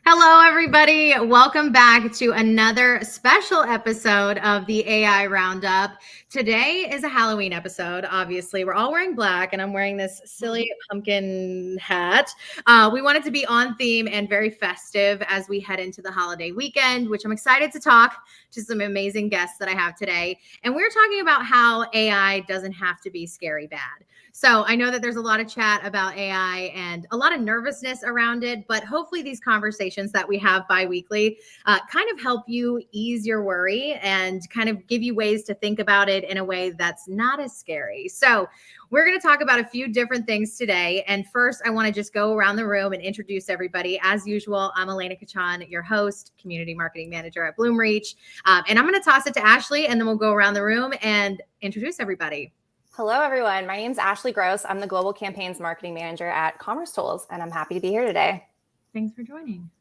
Hello, everybody. Welcome back to another special episode of the AI Roundup. Today is a Halloween episode. Obviously, we're all wearing black, and I'm wearing this silly pumpkin hat. We wanted to be on theme and very festive as we head into the holiday weekend, which I'm excited to talk to some amazing guests that I have today. And we're talking about how AI doesn't have to be scary bad. So I know that there's a lot of chat about AI and a lot of nervousness around it, but hopefully these conversations that we have bi-weekly kind of help you ease your worry and kind of give you ways to think about it in a way that's not as scary. So we're going to talk about a few different things today. And first, I want to just go around the room and introduce everybody. As usual, I'm Elena Kachan, your host, Community Marketing Manager at Bloomreach. And I'm going to toss it to Ashley, and then we'll go around the room and introduce everybody. Hello, everyone. My name is Ashley Gross. I'm the Global Campaigns Marketing Manager at Commerce Tools, and I'm happy to be here today. Thanks for joining.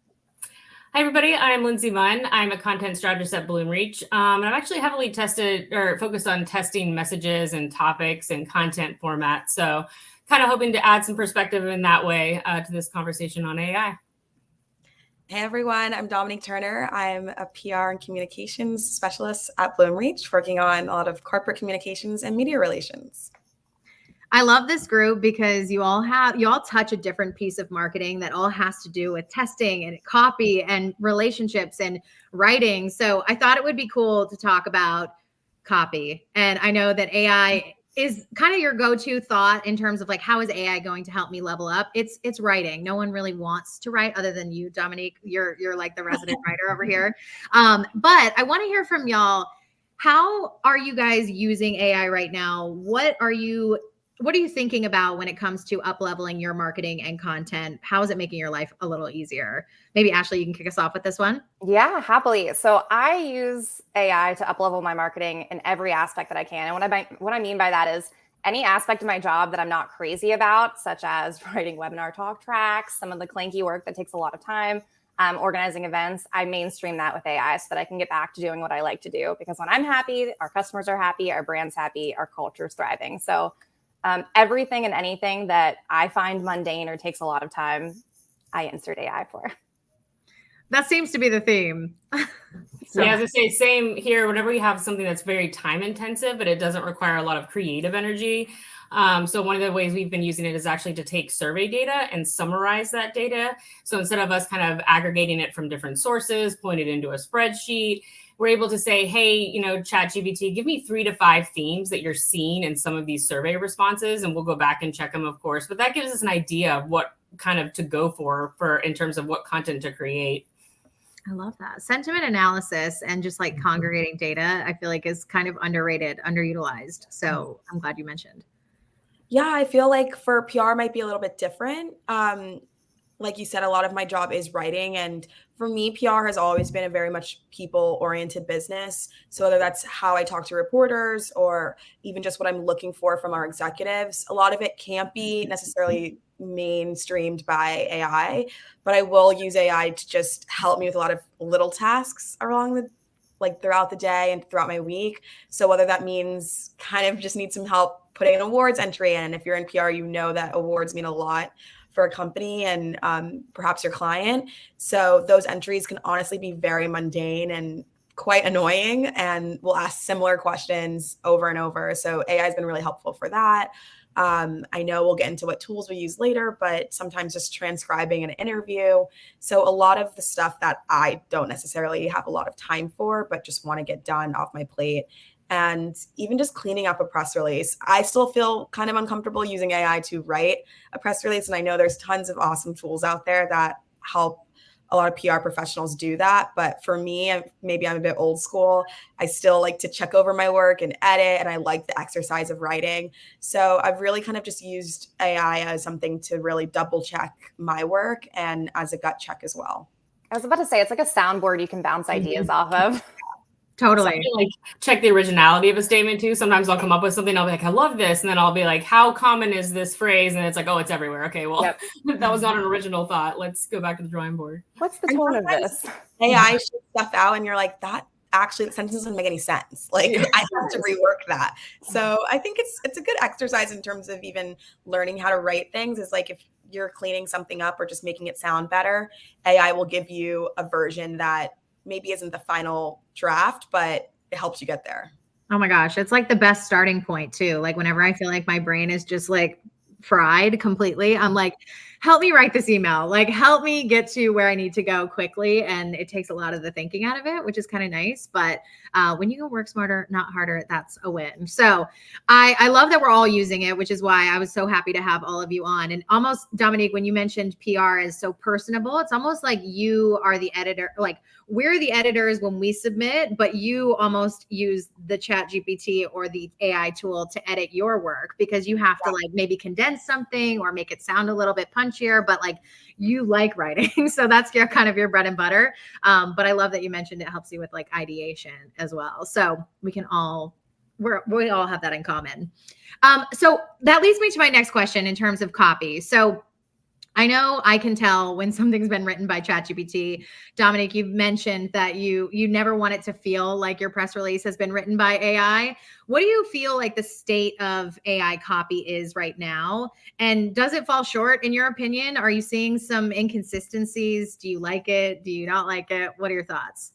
Hi, everybody. I'm Lindsay Munn. I'm a content strategist at Bloomreach. And I'm actually heavily focused on testing messages and topics and content formats. So kind of hoping to add some perspective in that way to this conversation on AI. Hey everyone, I'm Dominique Turner. I'm a PR and communications specialist at Bloomreach, working on a lot of corporate communications and media relations. I love this group because you all touch a different piece of marketing that all has to do with testing and copy and relationships and writing. So I thought it would be cool to talk about copy. And I know that AI is kind of your go-to thought in terms of like, how is AI going to help me level up? It's writing. No one really wants to write other than you, Dominique. You're like the resident writer over here. But I want to hear from y'all. How are you guys using AI right now? What are you thinking about when it comes to up-leveling your marketing and content? How is it making your life a little easier? Maybe Ashley, you can kick us off with this one. Yeah, happily. So I use AI to up-level my marketing in every aspect that I can. And what I mean by that is any aspect of my job that I'm not crazy about, such as writing webinar talk tracks, some of the clanky work that takes a lot of time, organizing events, I mainstream that with AI so that I can get back to doing what I like to do. Because when I'm happy, our customers are happy, our brand's happy, our culture's thriving. So everything and anything that I find mundane or takes a lot of time, I insert AI for. That seems to be the theme. So. Yeah, as I say, same here. Whenever you have something that's very time intensive, but it doesn't require a lot of creative energy. So one of the ways we've been using it is actually to take survey data and summarize that data. So instead of us kind of aggregating it from different sources, point it into a spreadsheet, we're able to say, hey, ChatGPT, give me 3 to 5 themes that you're seeing in some of these survey responses, and we'll go back and check them, of course. But that gives us an idea of what kind of to go for in terms of what content to create. I love that. Sentiment analysis and just like congregating data, I feel like is kind of underrated, underutilized. So I'm glad you mentioned. Yeah, I feel like for PR might be a little bit different. Like you said, a lot of my job is writing. And for me, PR has always been a very much people-oriented business. So whether that's how I talk to reporters or even just what I'm looking for from our executives, a lot of it can't be necessarily mainstreamed by AI, but I will use AI to just help me with a lot of little tasks throughout the day and throughout my week. So whether that means kind of just need some help putting an awards entry in. If you're in PR, you know that awards mean a lot for a company and perhaps your client. So those entries can honestly be very mundane and quite annoying, and we'll ask similar questions over and over. So AI has been really helpful for that. I know we'll get into what tools we use later, but sometimes just transcribing an interview. So a lot of the stuff that I don't necessarily have a lot of time for, but just want to get done off my plate. And even just cleaning up a press release, I still feel kind of uncomfortable using AI to write a press release. And I know there's tons of awesome tools out there that help a lot of PR professionals do that. But for me, maybe I'm a bit old school. I still like to check over my work and edit, and I like the exercise of writing. So I've really kind of just used AI as something to really double check my work and as a gut check as well. I was about to say, it's like a soundboard you can bounce ideas off of. Totally. So check the originality of a statement too. Sometimes I'll come up with something, I'll be like, I love this. And then I'll be like, how common is this phrase? And it's like, oh, it's everywhere. Okay, well, that was not an original thought. Let's go back to the drawing board. What's the tone of this? AI shoots stuff out and you're like, that sentence doesn't make any sense. Like I have to rework that. So I think it's a good exercise in terms of even learning how to write things. Is like if you're cleaning something up or just making it sound better, AI will give you a version that maybe isn't the final draft, but it helps you get there. Oh my gosh, it's like the best starting point too. Like whenever I feel like my brain is just like fried completely, I'm like, help me write this email. Like help me get to where I need to go quickly. And it takes a lot of the thinking out of it, which is kind of nice. But when you can work smarter, not harder, that's a win. So I love that we're all using it, which is why I was so happy to have all of you on. And almost, Dominique, when you mentioned PR is so personable, it's almost like you are the editor, like we're the editors when we submit, but you almost use the Chat GPT or the AI tool to edit your work because you have to like maybe condense something or make it sound a little bit punchier, but like you like writing. So that's your kind of your bread and butter. But I love that you mentioned it helps you with like ideation as well. So we all have that in common. So that leads me to my next question in terms of copy. So I know I can tell when something's been written by ChatGPT. Dominique, you've mentioned that you never want it to feel like your press release has been written by AI. What do you feel like the state of AI copy is right now? And does it fall short in your opinion? Are you seeing some inconsistencies? Do you like it? Do you not like it? What are your thoughts?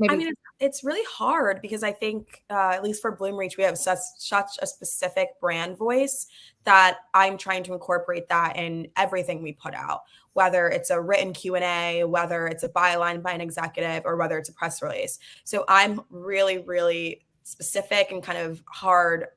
I mean, it's really hard because I think, at least for Bloomreach, we have such a specific brand voice that I'm trying to incorporate that in everything we put out, whether it's a written Q&A, whether it's a byline by an executive, or whether it's a press release. So I'm really, really specific and kind of hard,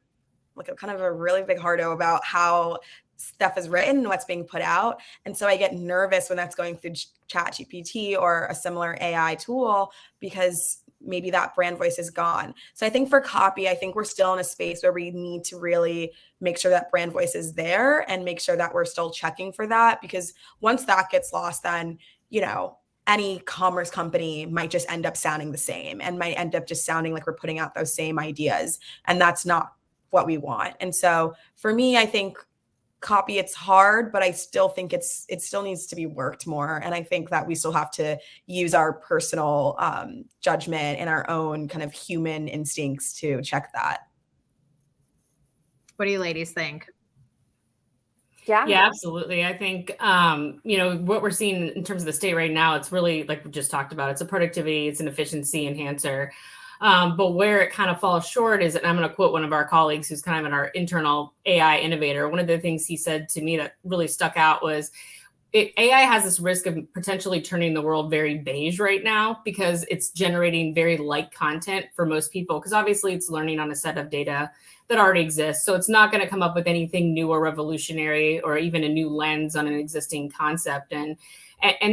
like kind of a really big hardo about how stuff is written and what's being put out. And so I get nervous when that's going through ChatGPT or a similar AI tool because maybe that brand voice is gone. So I think for copy, I think we're still in a space where we need to really make sure that brand voice is there and make sure that we're still checking for that, because once that gets lost, then, you know, any commerce company might just end up sounding the same and might end up just sounding like we're putting out those same ideas. And that's not what we want. And so for me, I think copy, it's hard, but I still think it still needs to be worked more. And I think that we still have to use our personal judgment and our own kind of human instincts to check that. What do you ladies think? Yeah, absolutely. I think, you know, what we're seeing in terms of the state right now, it's really like we just talked about, it's a productivity, it's an efficiency enhancer. But where it kind of falls short is, and I'm going to quote one of our colleagues who's kind of our internal AI innovator. One of the things he said to me that really stuck out was AI has this risk of potentially turning the world very beige right now because it's generating very light content for most people, because obviously it's learning on a set of data that already exists. So it's not going to come up with anything new or revolutionary or even a new lens on an existing concept. And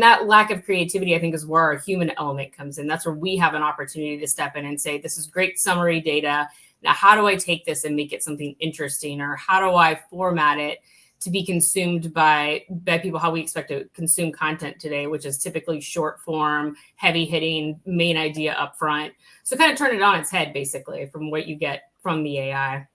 that lack of creativity, I think, is where our human element comes in. That's where we have an opportunity to step in and say, this is great summary data. Now, how do I take this and make it something interesting? Or how do I format it to be consumed by people how we expect to consume content today, which is typically short form, heavy hitting, main idea up front. So kind of turn it on its head, basically, from what you get from the AI.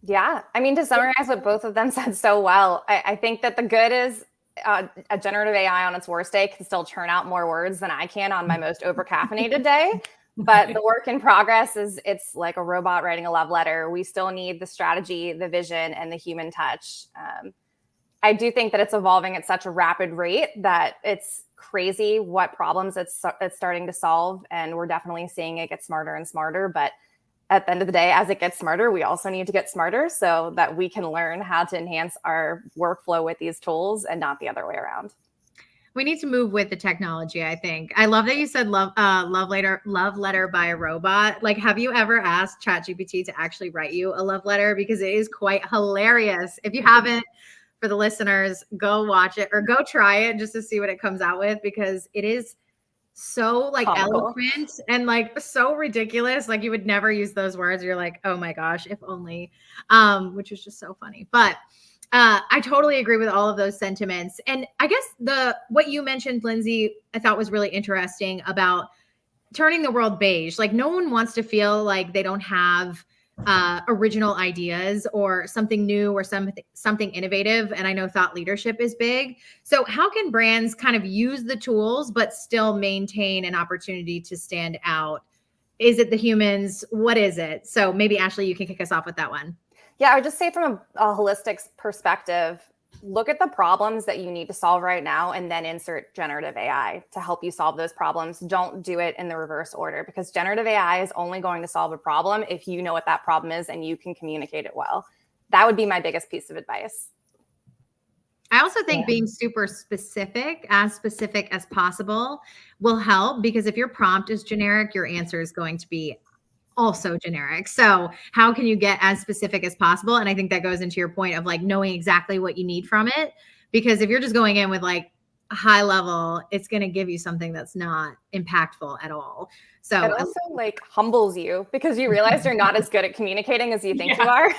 Yeah. I mean, to summarize what both of them said so well, I think that the good is a generative AI on its worst day can still churn out more words than I can on my most overcaffeinated day. But the work in progress is it's like a robot writing a love letter. We still need the strategy, the vision, and the human touch. I do think that it's evolving at such a rapid rate that it's crazy what problems it's starting to solve. And we're definitely seeing it get smarter and smarter. But at the end of the day, as it gets smarter, we also need to get smarter so that we can learn how to enhance our workflow with these tools and not the other way around. We need to move with the technology, I think. I love that you said love letter by a robot. Like, have you ever asked ChatGPT to actually write you a love letter? Because it is quite hilarious. If you haven't, for the listeners, go watch it or go try it just to see what it comes out with, because it is so like Comical. eloquent and like so ridiculous. Like you would never use those words. You're like, oh my gosh, if only, which is just so funny. But I totally agree with all of those sentiments. And I guess what you mentioned, Lindsay, I thought was really interesting about turning the world beige. Like no one wants to feel like they don't have original ideas or something new or something innovative. And I know thought leadership is big. So how can brands kind of use the tools, but still maintain an opportunity to stand out? Is it the humans? What is it? So maybe Ashley, you can kick us off with that one. Yeah, I would just say from a holistic perspective, look at the problems that you need to solve right now and then insert generative AI to help you solve those problems. Don't do it in the reverse order, because generative AI is only going to solve a problem if you know what that problem is and you can communicate it well. That would be my biggest piece of advice. I also think being super specific as possible, will help, because if your prompt is generic, your answer is going to be also generic. So how can you get as specific as possible? And I think that goes into your point of like knowing exactly what you need from it. Because if you're just going in with like a high level, it's going to give you something that's not impactful at all. So it also like humbles you, because you realize you're not as good at communicating as you think you are.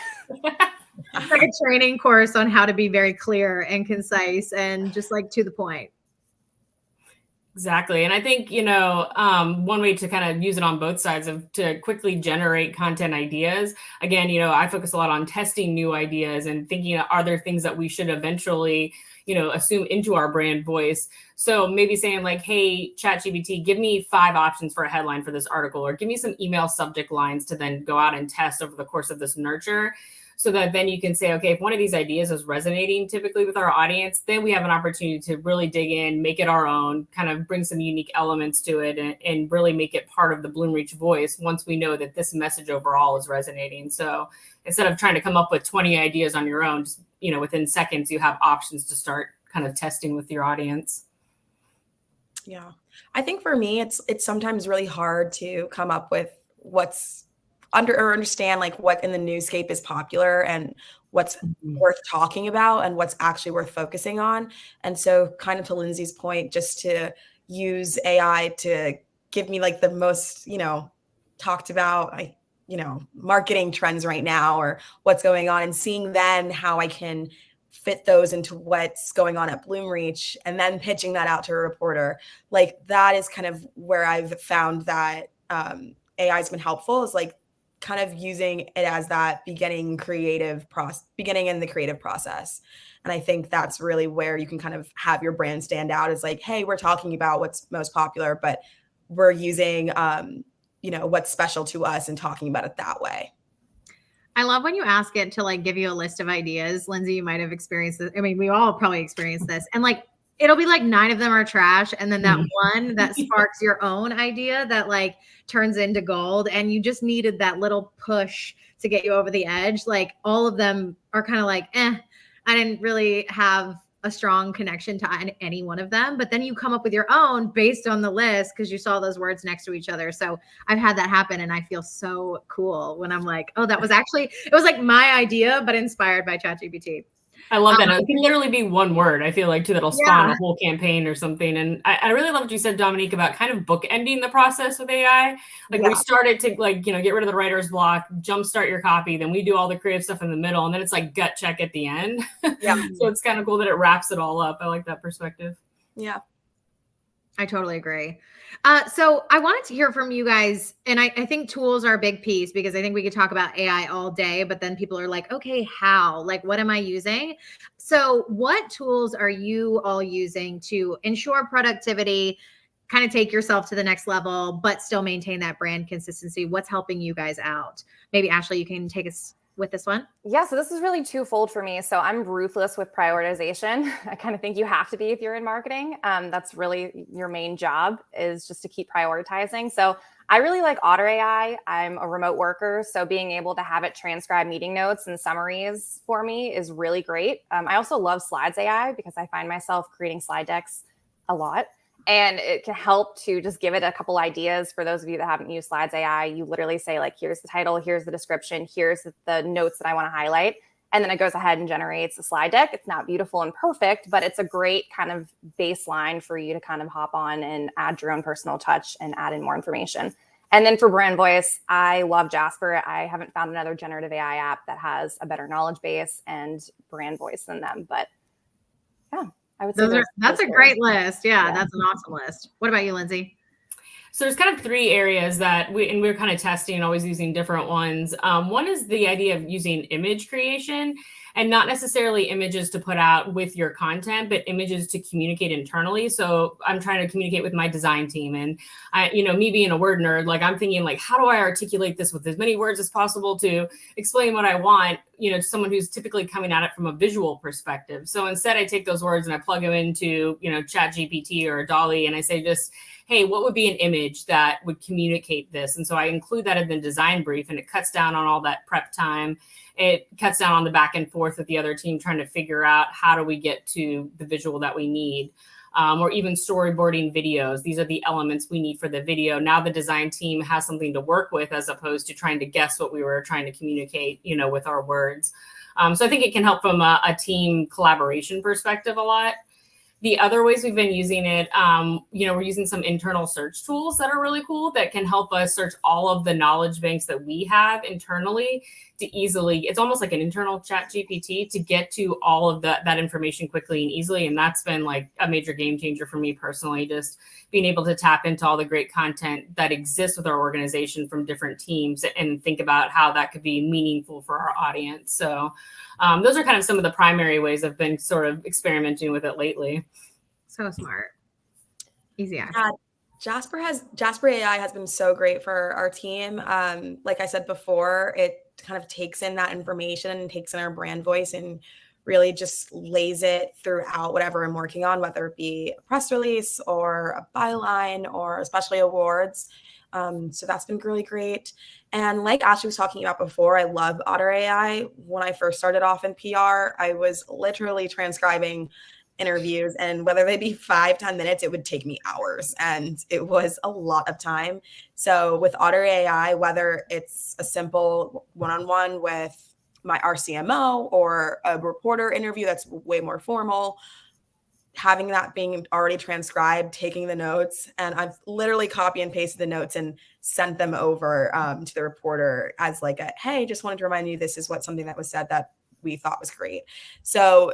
it's like a training course on how to be very clear and concise and just like to the point. Exactly. And I think, one way to kind of use it on both sides to quickly generate content ideas. Again, I focus a lot on testing new ideas and thinking, are there things that we should eventually, assume into our brand voice? So maybe saying like, hey, ChatGPT, give me 5 options for a headline for this article, or give me some email subject lines to then go out and test over the course of this nurture. So that then you can say, okay, if one of these ideas is resonating typically with our audience, then we have an opportunity to really dig in, make it our own, kind of bring some unique elements to it, and really make it part of the Bloomreach voice once we know that this message overall is resonating. So instead of trying to come up with 20 ideas on your own, just, within seconds, you have options to start kind of testing with your audience. Yeah. I think for me, it's sometimes really hard to come up with what's understand like what in the newscape is popular and what's worth talking about and what's actually worth focusing on. And so kind of to Lindsay's point, just to use AI to give me like the most, talked about, marketing trends right now or what's going on, and seeing then how I can fit those into what's going on at Bloomreach and then pitching that out to a reporter. Like that is kind of where I've found that AI has been helpful, is like kind of using it as that beginning in the creative process. And I think that's really where you can kind of have your brand stand out, is like, hey, we're talking about what's most popular, but we're using, what's special to us and talking about it that way. I love when you ask it to like give you a list of ideas. Lindsay, you might have experienced this. I mean, we all probably experienced this. And like, it'll be like 9 of them are trash. And then that one that sparks your own idea that like turns into gold. And you just needed that little push to get you over the edge. Like all of them are kind of like, I didn't really have a strong connection to any one of them. But then you come up with your own based on the list because you saw those words next to each other. So I've had that happen. And I feel so cool when I'm like, oh, it was like my idea, but inspired by ChatGPT. I love that. It can literally be one word, I feel like, too, that'll spawn a whole campaign or something. And I really love what you said, Dominique, about kind of bookending the process with AI. Like we started to like, get rid of the writer's block, jumpstart your copy. Then we do all the creative stuff in the middle. And then it's like gut check at the end. So it's kind of cool that it wraps it all up. I like that perspective. Yeah. I totally agree. So I wanted to hear from you guys, and I think tools are a big piece, because I think we could talk about AI all day, but then people are like, okay, how? Like, what am I using? So what tools are you all using to ensure productivity, kind of take yourself to the next level, but still maintain that brand consistency? What's helping you guys out? Maybe Ashley, you can take us with this one. Yeah, so this is really twofold for me. So I'm ruthless with prioritization. I kind of think you have to be if you're in marketing. That's really your main job, is just to keep prioritizing. So I really like Otter AI. I'm a remote worker, so being able to have it transcribe meeting notes and summaries for me is really great. I also love Slides AI because I find myself creating slide decks a lot. And it can help to just give it a couple ideas. For those of you that haven't used Slides AI, you literally say like, here's the title, here's the description, here's the notes that I want to highlight. And then it goes ahead and generates a slide deck. It's not beautiful and perfect, but it's a great kind of baseline for you to kind of hop on and add your own personal touch and add in more information. And then for brand voice, I love Jasper. I haven't found another generative AI app that has a better knowledge base and brand voice than them. But yeah. I would say that's a great list. Yeah, that's an awesome list. What about you, Lindsay? So there's kind of 3 areas that we're kind of testing, always using different ones. One is the idea of using image creation. and not necessarily images to put out with your content, but images to communicate internally. So I'm trying to communicate with my design team, and me being a word nerd, like I'm thinking like, how do I articulate this with as many words as possible to explain what I want, to someone who's typically coming at it from a visual perspective. So instead I take those words and I plug them into, ChatGPT or DALL-E, and I say just, hey, what would be an image that would communicate this? And so I include that in the design brief, and it cuts down on all that prep time. It cuts down on the back and forth with the other team trying to figure out how do we get to the visual that we need. Or even storyboarding videos. These are the elements we need for the video. Now the design team has something to work with as opposed to trying to guess what we were trying to communicate, with our words. So I think it can help from a team collaboration perspective a lot. The other ways we've been using it, we're using some internal search tools that are really cool that can help us search all of the knowledge banks that we have internally to easily, it's almost like an internal ChatGPT to get to all of that information quickly and easily. And that's been like a major game changer for me personally, just being able to tap into all the great content that exists with our organization from different teams and think about how that could be meaningful for our audience. So those are kind of some of the primary ways I've been sort of experimenting with it lately. So smart. Easy access. Jasper AI has been so great for our team. Like I said before, it kind of takes in that information and takes in our brand voice and really just lays it throughout whatever I'm working on, whether it be a press release or a byline or especially awards. So that's been really great. And like Ashley was talking about before, I love Otter AI. When I first started off in PR, I was literally transcribing interviews, and whether they be 5-10 minutes, it would take me hours, and it was a lot of time. So with Otter AI, whether it's a simple one-on-one with our CMO or a reporter interview that's way more formal, having that being already transcribed, taking the notes, and I've literally copy and pasted the notes and sent them over to the reporter as like a, hey, just wanted to remind you, this is something that was said that we thought was great. So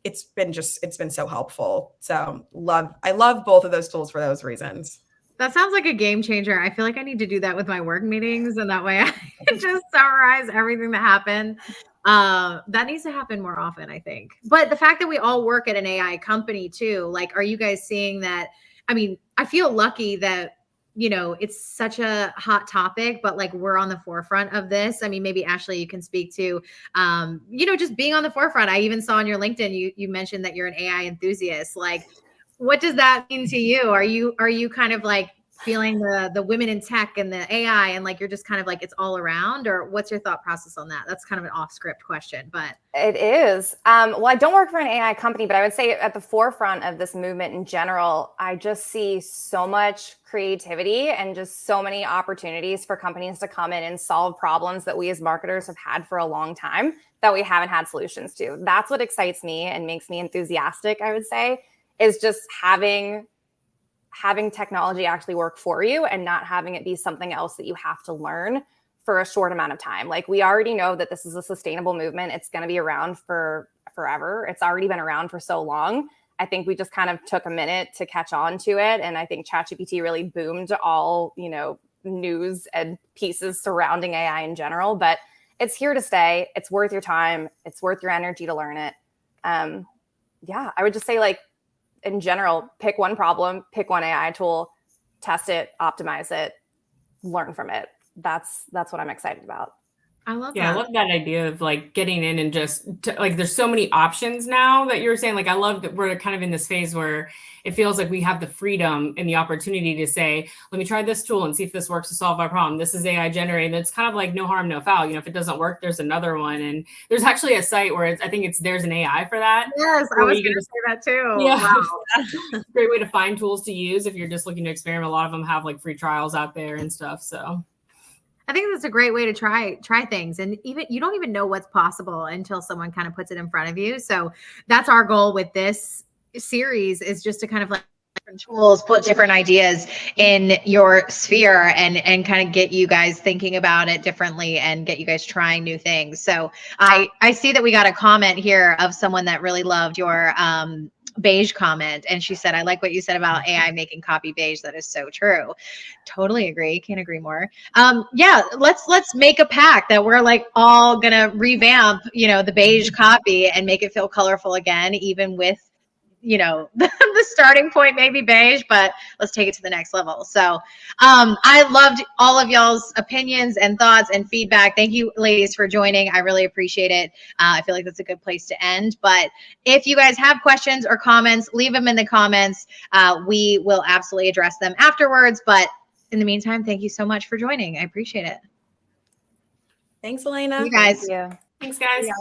it's been so helpful. So I love both of those tools for those reasons. That sounds like a game changer. I feel like I need to do that with my work meetings, and that way I just summarize everything that happened. That needs to happen more often, I think. But the fact that we all work at an AI company too, like, are you guys seeing that? I mean, I feel lucky that, it's such a hot topic, but like we're on the forefront of this. I mean, maybe Ashley, you can speak to, just being on the forefront. I even saw on your LinkedIn, you mentioned that you're an AI enthusiast. Like, what does that mean to you? Are you kind of like feeling the women in tech and the AI and like you're just kind of like it's all around, or what's your thought process on that? That's kind of an off script question, but it is. Well, I don't work for an AI company, but I would say at the forefront of this movement in general, I just see so much creativity and just so many opportunities for companies to come in and solve problems that we as marketers have had for a long time that we haven't had solutions to. That's what excites me and makes me enthusiastic, I would say, is just having technology actually work for you and not having it be something else that you have to learn for a short amount of time. Like, we already know that this is a sustainable movement. It's going to be around for forever. It's already been around for so long. I think we just kind of took a minute to catch on to it. And I think ChatGPT really boomed all, news and pieces surrounding AI in general, but it's here to stay. It's worth your time. It's worth your energy to learn it. I would just say, like, in general, pick one problem, pick one AI tool, test it, optimize it, learn from it. That's what I'm excited about. I love that. Yeah, I love that idea of like getting in and just like there's so many options now that you're saying. Like, I love that we're kind of in this phase where it feels like we have the freedom and the opportunity to say, let me try this tool and see if this works to solve our problem. This is AI generated. It's kind of like no harm, no foul. If it doesn't work, there's another one. And there's actually a site where there's an AI for that. Yes, I was going to say that too. Yeah. Wow. Great way to find tools to use if you're just looking to experiment. A lot of them have like free trials out there and stuff. So I think that's a great way to try things. And even you don't even know what's possible until someone kind of puts it in front of you. So that's our goal with this series, is just to kind of like different tools, put different ideas in your sphere and kind of get you guys thinking about it differently and get you guys trying new things. So I see that we got a comment here of someone that really loved your beige comment, and she said, I like what you said about AI making copy beige. That is so true. Totally agree. Can't agree more. Yeah, let's make a pact that we're like all gonna revamp, the beige copy and make it feel colorful again, even with the starting point may be beige, but let's take it to the next level. So I loved all of y'all's opinions and thoughts and feedback. Thank you, ladies, for joining. I really appreciate it. I feel like that's a good place to end. But if you guys have questions or comments, leave them in the comments. We will absolutely address them afterwards. But in the meantime, thank you so much for joining. I appreciate it. Thanks, Elena. You guys. Yeah. Thanks, guys. Yeah.